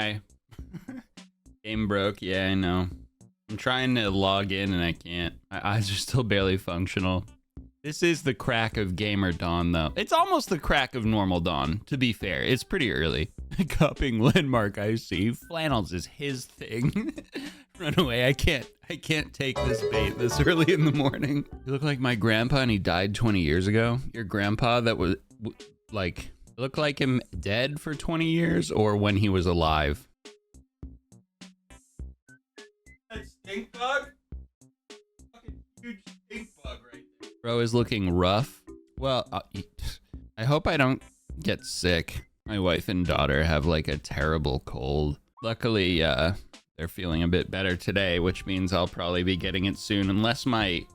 Hi. Game broke. Yeah, I know. I'm trying to log in and I can't. My eyes are still barely functional. This is the crack of gamer dawn, though. It's almost the crack of normal dawn, to be fair. It's pretty early. Cupping landmark, I see. Flannels is his thing. Run away. I can't take this bait this early in the morning. You look like my grandpa and he died 20 years ago. Your grandpa that was, like, looked like him dead for 20 years or when he was alive? That stink bug? Fucking huge stink bug right there. Bro is looking rough. Well, I hope I don't get sick. My wife and daughter have like a terrible cold. Luckily, they're feeling a bit better today, which means I'll probably be getting it soon, unless my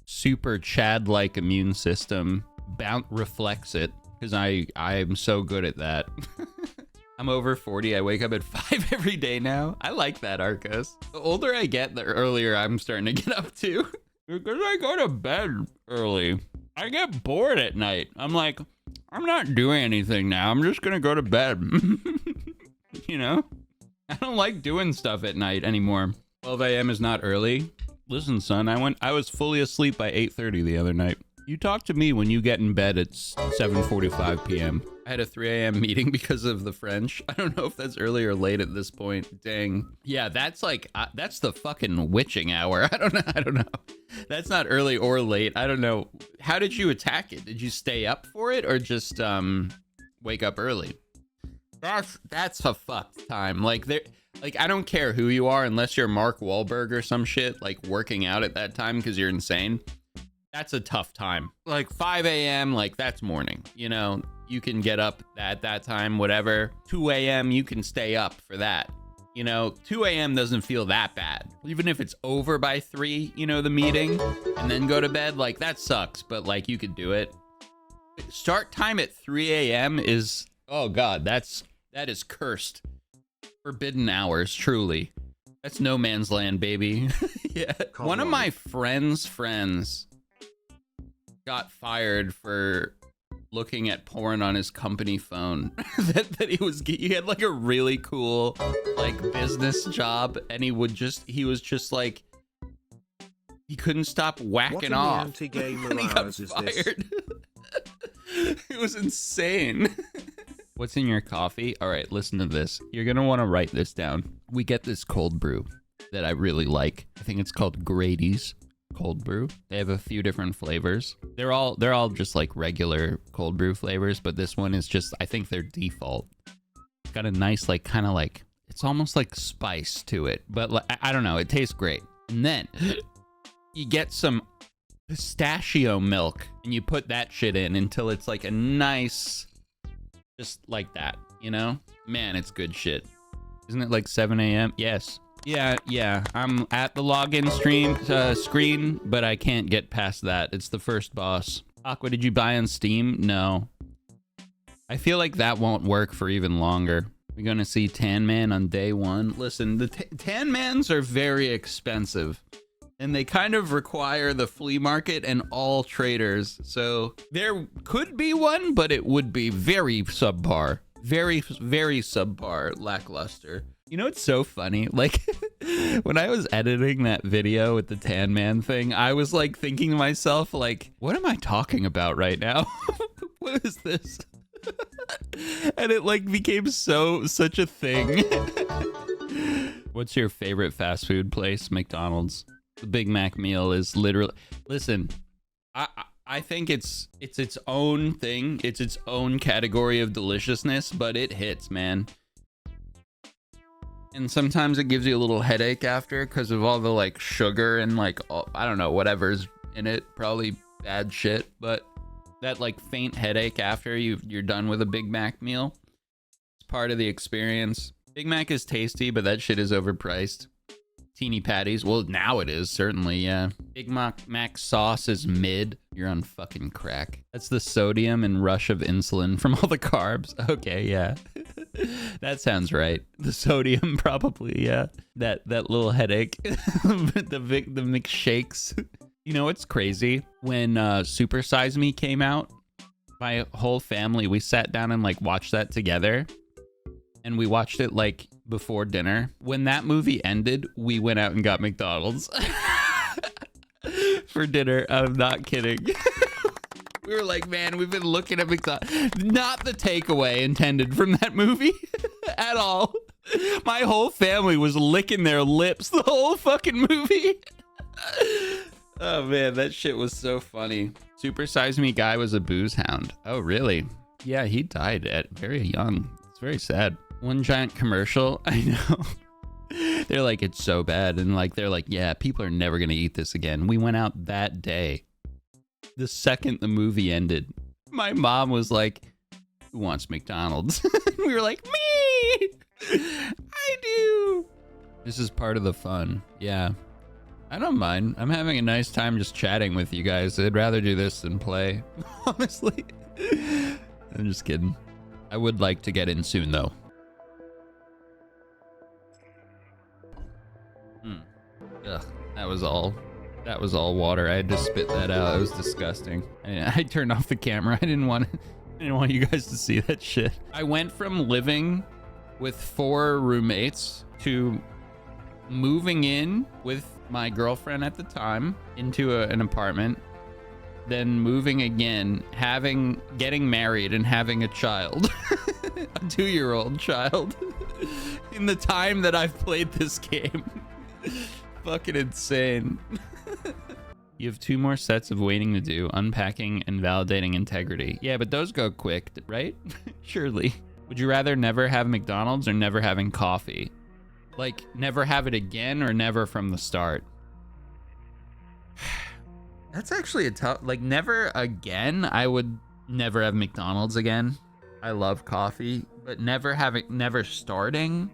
super Chad-like immune system reflects it, because I'm so good at that. I'm over 40. I wake up at 5 every day now. I like that, Arcos. The older I get, the earlier I'm starting to get up to. Because I go to bed early. I get bored at night. I'm like, I'm not doing anything now. I'm just gonna go to bed. You know? I don't like doing stuff at night anymore. 12 a.m. is not early. Listen, son, I was fully asleep by 8:30 the other night. You talk to me when you get in bed at 7:45 p.m. I had a 3 a.m. meeting because of the French. I don't know if that's early or late at this point. Dang. Yeah, that's like, that's the fucking witching hour. I don't know. That's not early or late. I don't know. How did you attack it? Did you stay up for it or just wake up early? That's a fucked time. Like I don't care who you are unless you're Mark Wahlberg or some shit, like working out at that time because you're insane. That's a tough time. Like 5 a.m., like that's morning, you know, you can get up at that time, whatever. 2 a.m., you can stay up for that. You know, 2 a.m. doesn't feel that bad. Even if it's over by 3, you know, the meeting, and then go to bed, like that sucks, but like you could do it. Start time at 3 a.m. is, oh God, that is cursed. Forbidden hours, truly. That's no man's land, baby. Yeah. One of my friends' friends got fired for looking at porn on his company phone. He had like a really cool like business job, and he was just like, he couldn't stop whacking off. And he got fired. It was insane. What's in your coffee? All right, listen to this. You're gonna want to write this down. We get this cold brew that I really like. I think it's called Grady's cold brew. They have a few different flavors. They're all just like regular cold brew flavors, but this one is just, I think, their default. It's got a nice like kind of like, it's almost like spice to it, but like, I don't know, it tastes great. And then you get some pistachio milk and you put that shit in until it's like a nice, just like that, you know? Man, it's good shit. Isn't it like 7 a.m.? Yes. Yeah, I'm at the login screen, but I can't get past that. It's the first boss. Aqua, did you buy on Steam? No. I feel like that won't work for even longer. We're gonna see Tan Man on day 1. Listen, the Tan Mans are very expensive, and they kind of require the flea market and all traders. So there could be one, but it would be very subpar. Very, very subpar, lackluster. You know, it's so funny. Like, when I was editing that video with the Tan Man thing, I was like thinking to myself, like, what am I talking about right now? What is this? And it like became such a thing. What's your favorite fast food place? McDonald's. The Big Mac meal is literally, listen, I think it's its own thing. It's its own category of deliciousness, but it hits, man. And sometimes it gives you a little headache after because of all the like sugar and like, I don't know, whatever's in it, probably bad shit, but that like faint headache after you're done with a Big Mac meal, it's part of the experience. Big Mac is tasty, but that shit is overpriced. Teeny patties, well, now it is, certainly, yeah. Big Mac sauce is mid. You're on fucking crack. That's the sodium and rush of insulin from all the carbs. Okay, yeah. That sounds right. The sodium, probably, yeah. That little headache. the McShakes. You know what's crazy? When Supersize Me came out, my whole family, we sat down and like watched that together. And we watched it like before dinner. When that movie ended, we went out and got McDonald's for dinner. I'm not kidding. We were like, man, we've been looking at McDonald's. Not the takeaway intended from that movie at all. My whole family was licking their lips the whole fucking movie. Oh man, that shit was so funny. Supersize Me guy was a booze hound. Oh really? Yeah, he died at very young. It's very sad. One giant commercial. I know. They're like, it's so bad. And like, they're like, yeah, people are never going to eat this again. We went out that day. The second the movie ended, my mom was like, who wants McDonald's? We were like, me! I do! This is part of the fun. Yeah. I don't mind. I'm having a nice time just chatting with you guys. I'd rather do this than play, honestly. I'm just kidding. I would like to get in soon, though. Ugh, that was all water. I had to spit that out. It was disgusting. I turned off the camera. I didn't want you guys to see that shit. I went from living with 4 roommates to moving in with my girlfriend at the time into an apartment, then moving again, getting married and having a child, a 2-year-old child, in the time that I've played this game. Fucking insane. You have 2 more sets of waiting to do, unpacking and validating integrity. Yeah, but those go quick, right? Surely. Would you rather never have McDonald's or never having coffee? Like, never have it again or never from the start? That's actually a tough, like, never again. I would never have McDonald's again. I love coffee, but never starting.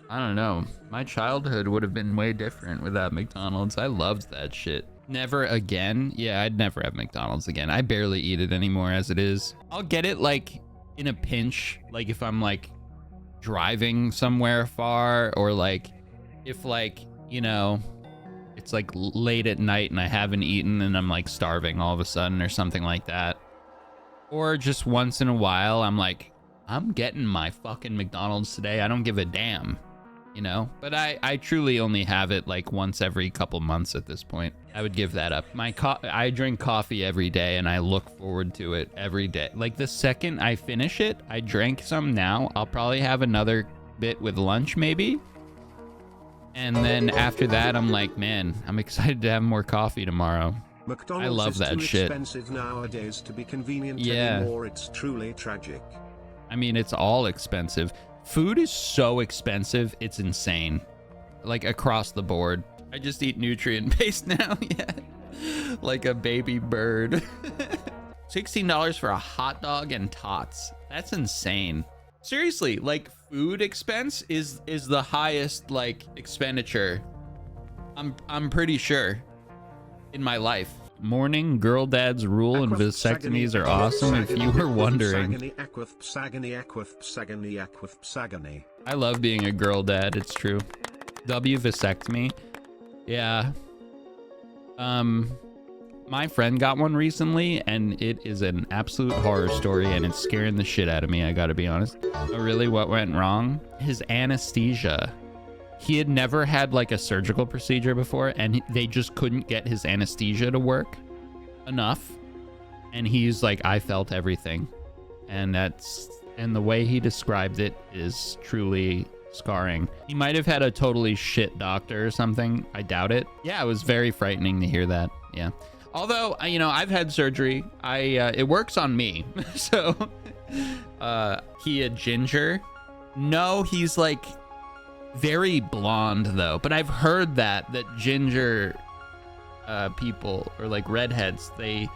I don't know. My childhood would have been way different without McDonald's. I loved that shit. Never again. Yeah, I'd never have McDonald's again. I barely eat it anymore as it is. I'll get it like in a pinch, like if I'm like driving somewhere far, or like if like, you know, it's like late at night and I haven't eaten and I'm like starving all of a sudden or something like that. Or just once in a while, I'm like, I'm getting my fucking McDonald's today. I don't give a damn, you know? But I truly only have it like once every couple months at this point. I would give that up. I drink coffee every day and I look forward to it every day. Like the second I finish it, I drank some now. I'll probably have another bit with lunch maybe. And then after that, I'm like, man, I'm excited to have more coffee tomorrow. McDonald's I love that shit. Expensive nowadays to be convenient yeah. anymore. It's truly tragic. I mean, it's all expensive. Food is so expensive, it's insane. Like across the board. I just eat nutrient-based now, yeah. Like a baby bird. $16 for a hot dog and tots. That's insane. Seriously, like food expense is the highest like expenditure. I'm pretty sure in my life. Morning girl dads rule and vasectomies are awesome if you were wondering. I love being a girl dad, it's true. Vasectomy. Yeah. My friend got one recently and it is an absolute horror story and it's scaring the shit out of me, I gotta be honest. Oh really, what went wrong? His anesthesia. He had never had like a surgical procedure before and they just couldn't get his anesthesia to work enough. And he's like, I felt everything. And the way he described it is truly scarring. He might have had a totally shit doctor or something. I doubt it. Yeah, it was very frightening to hear that. Yeah. Although, you know, I've had surgery. It works on me. So, he a ginger? No, he's like very blonde though. But I've heard that ginger people or like redheads, they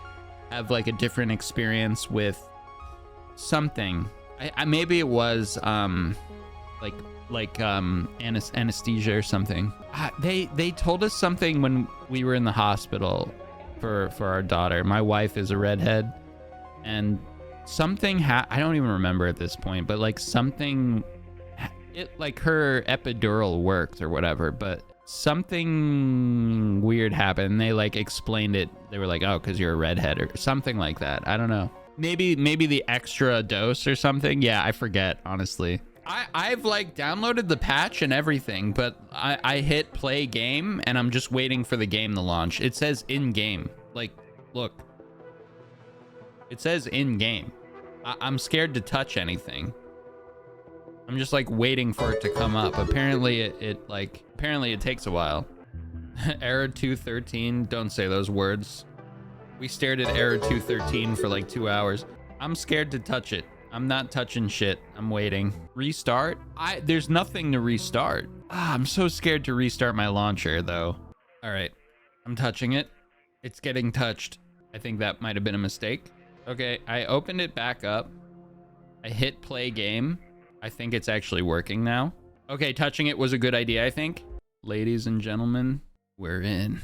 have like a different experience with something. Maybe it was anesthesia or something. They told us something when we were in the hospital for our daughter. My wife is a redhead, and something I don't even remember at this point, but like something, it like her epidural worked or whatever, but something weird happened. They like explained it. They were like, oh, because you're a redhead or something like that. I don't know. Maybe the extra dose or something. Yeah, I forget, honestly. I've like downloaded the patch and everything, but I hit play game and I'm just waiting for the game to launch. It says in game. Like, look. It says in game. I'm scared to touch anything. I'm just like waiting for it to come up. Apparently it takes a while. Error 213. Don't say those words. We stared at error 213 for like 2 hours. I'm scared to touch it. I'm not touching shit. I'm waiting. Restart? There's nothing to restart. I'm so scared to restart my launcher though. All right, I'm touching it. It's getting touched. I think that might have been a mistake. Okay, I opened it back up. I hit play game. I think it's actually working now. Okay, touching it was a good idea, I think. Ladies and gentlemen, we're in.